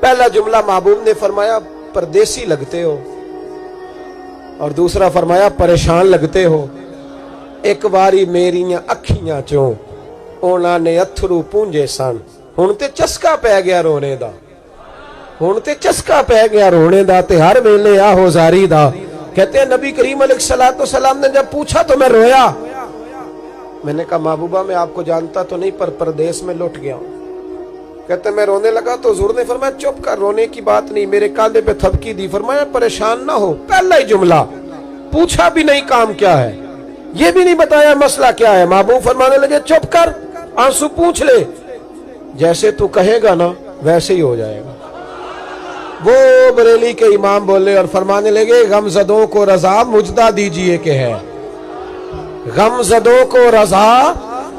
پہلا جملہ محبوب نے فرمایا پردیسی لگتے ہو، اور دوسرا فرمایا پریشان لگتے ہو۔ ایک باری میریاں اکھیاں چوں اونا نے اتھرو پونجے سن، ہن تے چسکا پہ گیا رونے دا، ہن تے چسکا پہ گیا رونے دا، تے ہر ویلے آہو زاری دا۔ کہتے ہیں نبی کریم علیہ السلام نے جب پوچھا تو میں رویا۔ میں نے کہا محبوبہ میں آپ کو جانتا تو نہیں، پر پردیس میں لٹ گیا ہوں۔ کہتے ہیں میں رونے لگا تو حضور نے فرمایا چپ کر، رونے کی بات نہیں، میرے کاندھے پہ تھپکی دی، فرمایا پریشان نہ ہو۔ پہلا ہی جملہ، پوچھا بھی نہیں کام کیا ہے، یہ بھی نہیں بتایا مسئلہ کیا ہے، محبوب فرمانے لگے چپ کر، آنسو پوچھ لے، جیسے تو کہے گا نا ویسے ہی ہو جائے گا۔ وہ بریلی کے امام بولے اور فرمانے لگے غم زدوں کو رضا مجدہ دیجئے کہ ہے، غم زدوں کو رضا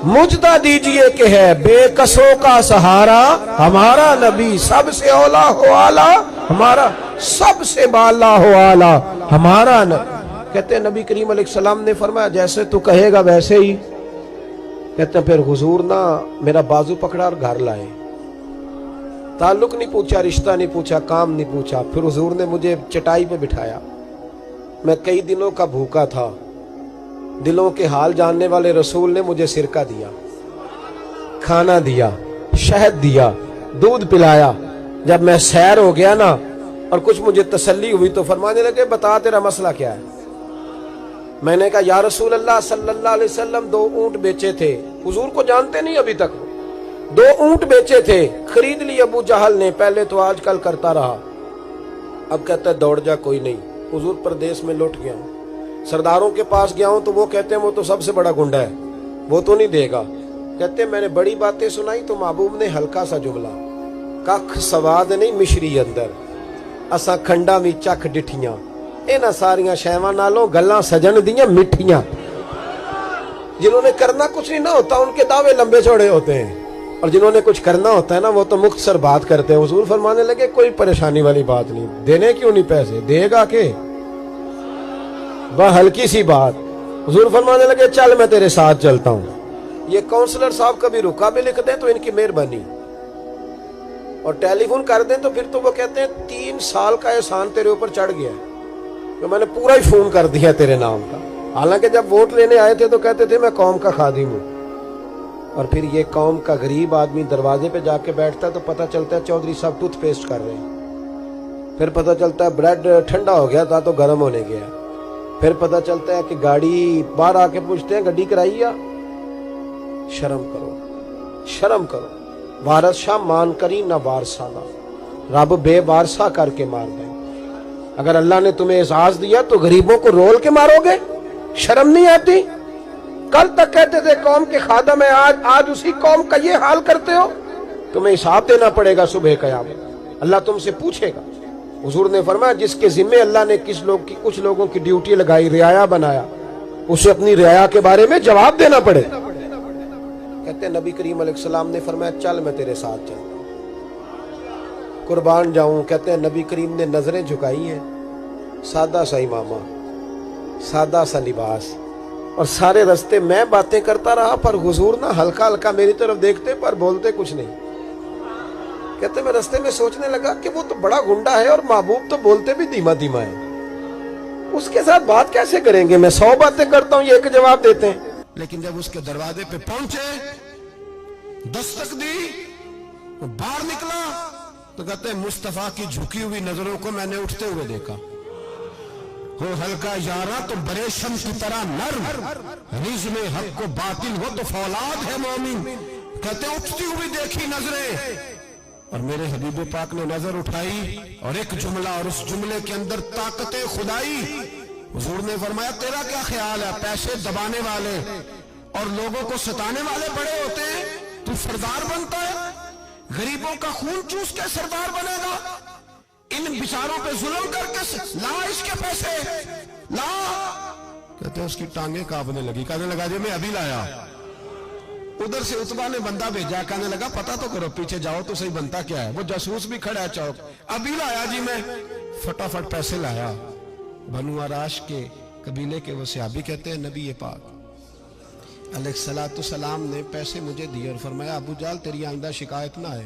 مجدہ دیجئے کہ ہے، بے کسوں کا سہارا ہمارا نبی، سب سے اولا ہو آلہ ہمارا، سب سے بالا ہو آلہ ہمارا نبی۔ کہتے ہیں نبی کریم علیہ السلام نے فرمایا جیسے تو کہے گا ویسے ہی۔ کہتے ہیں پھر حضور نا میرا بازو پکڑا اور گھر لائے، تعلق نہیں پوچھا، رشتہ نہیں پوچھا، کام نہیں پوچھا۔ پھر حضور نے مجھے چٹائی پہ بٹھایا، میں کئی دنوں کا بھوکا تھا، دلوں کے حال جاننے والے رسول نے مجھے سرکہ دیا، کھانا دیا، شہد دیا، دودھ پلایا۔ جب میں سیر ہو گیا نا اور کچھ مجھے تسلی ہوئی تو فرمانے لگے بتا تیرا مسئلہ کیا ہے۔ میں نے کہا یا رسول اللہ صلی اللہ علیہ وسلم 2 اونٹ بیچے تھے، حضور کو جانتے نہیں ابھی تک، 2 اونٹ بیچے تھے، خرید لی ابو جہل نے، پہلے تو آج کل کرتا رہا، اب کہتا ہے دوڑ جا کوئی نہیں۔ حضور پردیس میں لوٹ گیا ہوں، سرداروں کے پاس گیا ہوں تو وہ کہتے ہیں وہ تو سب سے بڑا گنڈا ہے، وہ تو نہیں دے گا۔ کہتے ہیں میں نے بڑی باتیں سنائی تو محبوب نے ہلکا سا جملہ، ککھ سواد نہیں مشری اندر، اساں کھنڈا بھی چکھ ڈٹھیاں، اینا ساریاں شیواں نالوں گلاں سجن دیاں مٹھیاں۔ جنہوں نے کرنا کچھ نہیں نہ ہوتا ان کے دعوے لمبے چوڑے ہوتے ہیں، اور جنہوں نے کچھ کرنا ہوتا ہے نا وہ تو مختصر بات کرتے ہیں۔ حضور فرمانے لگے کوئی پریشانی والی بات نہیں، دینے کیوں نہیں پیسے، دے گا کہ بس ہلکی سی بات۔ حضور فرمانے لگے چل میں تیرے ساتھ چلتا ہوں۔ یہ کونسلر صاحب کبھی رکا بھی لکھ دیں تو ان کی مہربانی، اور ٹیلی فون کر دیں تو پھر تو وہ کہتے ہیں 3 سال کا احسان تیرے اوپر چڑھ گیا ہے کہ میں نے پورا ہی فون کر دیا تیرے نام کا۔ حالانکہ جب ووٹ لینے آئے تھے تو کہتے تھے میں قوم کا خادم ہوں، اور پھر یہ قوم کا غریب آدمی دروازے پہ جا کے بیٹھتا ہے تو پتہ چلتا ہے چودھری صاحب ٹوتھ پیسٹ کر رہے ہیں، پھر پتہ چلتا ہے بریڈ ٹھنڈا ہو گیا تھا تو گرم ہونے گیا، پھر پتہ چلتا ہے کہ گاڑی باہر آ کے پوچھتے ہیں گڈی کرائی ہے۔ شرم کرو، شرم کرو، وارث شاہ مان کری نہ وارثہ نہ، رب بے وارثہ کر کے مار دیں۔ اگر اللہ نے تمہیں اعزاز دیا تو غریبوں کو رول کے مارو گے؟ شرم نہیں آتی؟ کل تک کہتے تھے قوم کے خادم ہیں، آج اسی قوم کا یہ حال کرتے ہو۔ تمہیں حساب دینا پڑے گا صبح قیامت، اللہ تم سے پوچھے گا۔ حضور نے فرمایا جس کے ذمے اللہ نے کچھ لوگوں کی ڈیوٹی لگائی، رعایا بنایا، اسے اپنی رعایا کے بارے میں جواب دینا پڑے۔ کہتے ہیں نبی کریم علیہ السلام نے فرمایا چل میں تیرے ساتھ چلتا ہوں، قربان جاؤں۔ کہتے ہیں نبی کریم نے نظریں جھکائی ہیں، سادہ سا امامہ، سادہ سا لباس، اور سارے رستے میں باتیں کرتا رہا، پر حضور نہ ہلکا ہلکا میری طرف دیکھتے پر بولتے کچھ نہیں۔ کہتے میں رستے میں سوچنے لگا کہ وہ تو بڑا گنڈا ہے اور محبوب تو بولتے بھی دھیما دھیما ہے، اس کے ساتھ بات کیسے کریں گے؟ میں 100 باتیں کرتا ہوں، یہ ایک جواب دیتے ہیں۔ لیکن جب اس کے دروازے پہ پہنچے، دستک دی، وہ باہر نکلا تو کہتے ہیں مصطفیٰ کی جھکی ہوئی نظروں کو میں نے اٹھتے ہوئے دیکھا، ہو ہلکا یارا تو بریشم کی طرح نرم، رزم حق کو باطل ہو تو فولاد ہے مومن۔ کہتے ہیں اٹھتی ہوئی دیکھی نظریں، اور میرے حبیب پاک نے نظر اٹھائی اور ایک جملہ، اور اس جملے کے اندر طاقت خدائی۔ حضور نے فرمایا تیرا کیا خیال ہے، پیسے دبانے والے اور لوگوں کو ستانے والے بڑے ہوتے ہیں، تو سردار بنتا ہے؟ غریبوں کا خون چوس کے سردار بنے گا؟ ان بیچاروں پہ ظلم کر کے لا اس کے پیسے لا۔ کہتے ہیں اس کی ٹانگیں کانپنے لگی، کہنے لگا جی میں ابھی لایا۔ ادھر سے عتبہ نے بندہ بھیجا، کہنے لگا پتہ تو کرو، پیچھے جاؤ تو صحیح بنتا کیا ہے۔ وہ جاسوس بھی کھڑا ہے چوک، ابھی لایا جی میں، فٹافٹ پیسے لایا۔ بنو عراش کے قبیلے کے وہ صحابی کہتے ہیں نبی پاک علیہ السلام نے پیسے مجھے دیے اور فرمایا ابو جال تیری آئندہ شکایت نہ آئے،